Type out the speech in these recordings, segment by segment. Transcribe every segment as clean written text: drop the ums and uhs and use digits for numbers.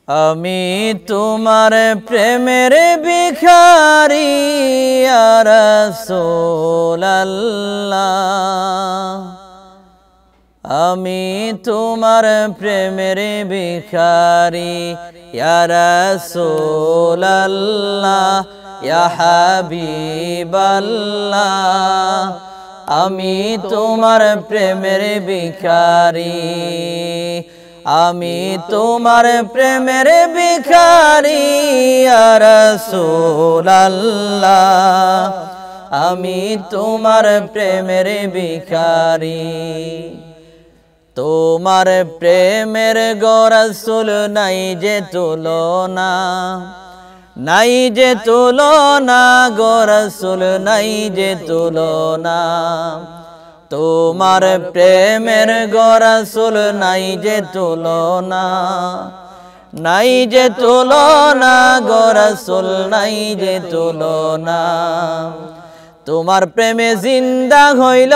আমি তোমার প্রেমের ভিখারি ইয়া রাসূলুল্লাহ আমি তোমার প্রেমের ভিখারি ইয়া রাসূলুল্লাহ ইয়া হাবিবাল্লাহ আমি তোমার প্রেমের ভিখারি আমি তোমার প্রেমের ভিখারি ইয়া রাসূলুল্লাহ আমি তোমার প্রেমের ভিখারি তোমার প্রেমের গো রাসূল নাই যে তুলনা নাই যে তুলনা গো রাসূল নাই যে তুলনা তোমার প্রেমের গো রাসূল নাই যে তুলনা নাই যে তুলনা গো রাসূল নাই যে তুলনা তোমার প্রেমে জিন্দা হইল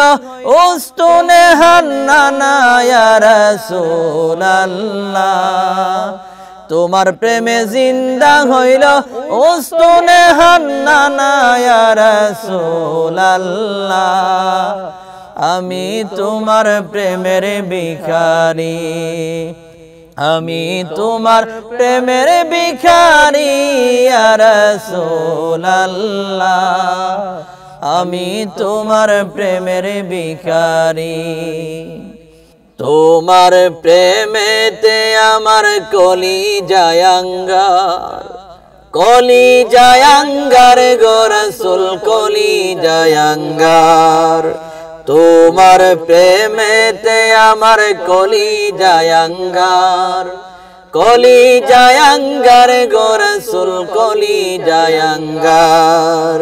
উস্তুনে হান্নানা ইয়া রাসূলুল্লাহ তোমার প্রেমে জিন্দা হইল উস্তুনে হান্নানা ইয়া রাসূলুল্লাহ আমি তোমার প্রেমের ভিখারি আমি তোমার প্রেমের ভিখারি ইয়া রাসূলুল্লাহ আমি তোমার প্রেমের ভিখারি তোমার প্রেমেতে আমার কলিজায় আঙ্গার কলিজায় আঙ্গার গো রাসূল কলিজায় আঙ্গার তোমার প্রেমেতে আমার কলিজায় আঙ্গার কলিজায় আঙ্গার গো রাসূল কলিজায় আঙ্গার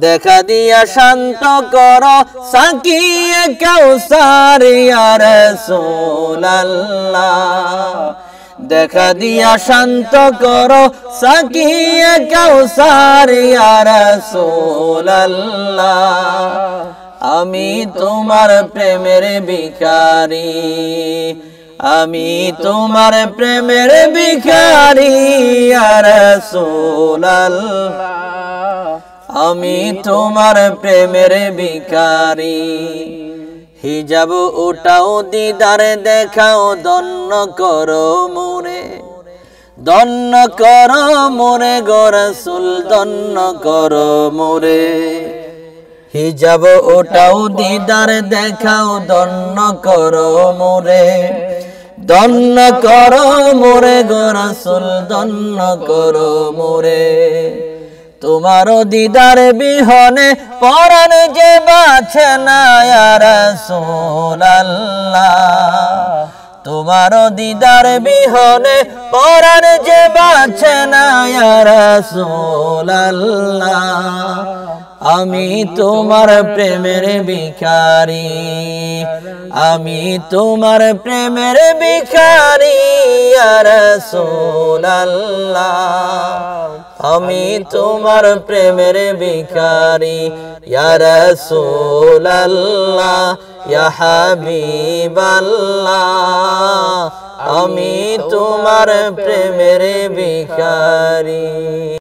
দেখা দিয়া শান্ত করো সাকিয়ে কাউসার ইয়া রাসূলুল্লাহ দেখা দিয়া শান্ত করো সাকিয়ে কাউসার ইয়া রাসূলুল্লাহ আমি তোমার প্রেমের ভিখারি আমি তোমার প্রেমের ভিখারি ইয়া রাসূলুল্লাহ আমি তোমার প্রেমের ভিখারি হিজাব উঠাও দিদার দেখাও দন্ন করো মোরে দন্ন করো মোরে গো রাসূল দন্ন করো মোরে হিজাব উঠাও দিদার দেখাও দন্ন করো মোরে দন্ন করো মোরে গো রাসূল দন্ন করো মোরে তোমার দিদার বিহনে পরাণ যে বাঁচে না ইয়া রাসূলুল্লাহ তোমার দিদার বিহনে পরাণ যে বাঁচে না ইয়া রাসূলুল্লাহ আমি তোমার প্রেমের ভিখারি আমি তোমার প্রেমের ভিখারি ইয়া রাসূলুল্লাহ আমি তোমার প্রেমের ভিখারি ইয়া রাসূলুল্লাহ ইয়া হাবিবাল্লাহ আমি তোমার প্রেমের ভিখারি।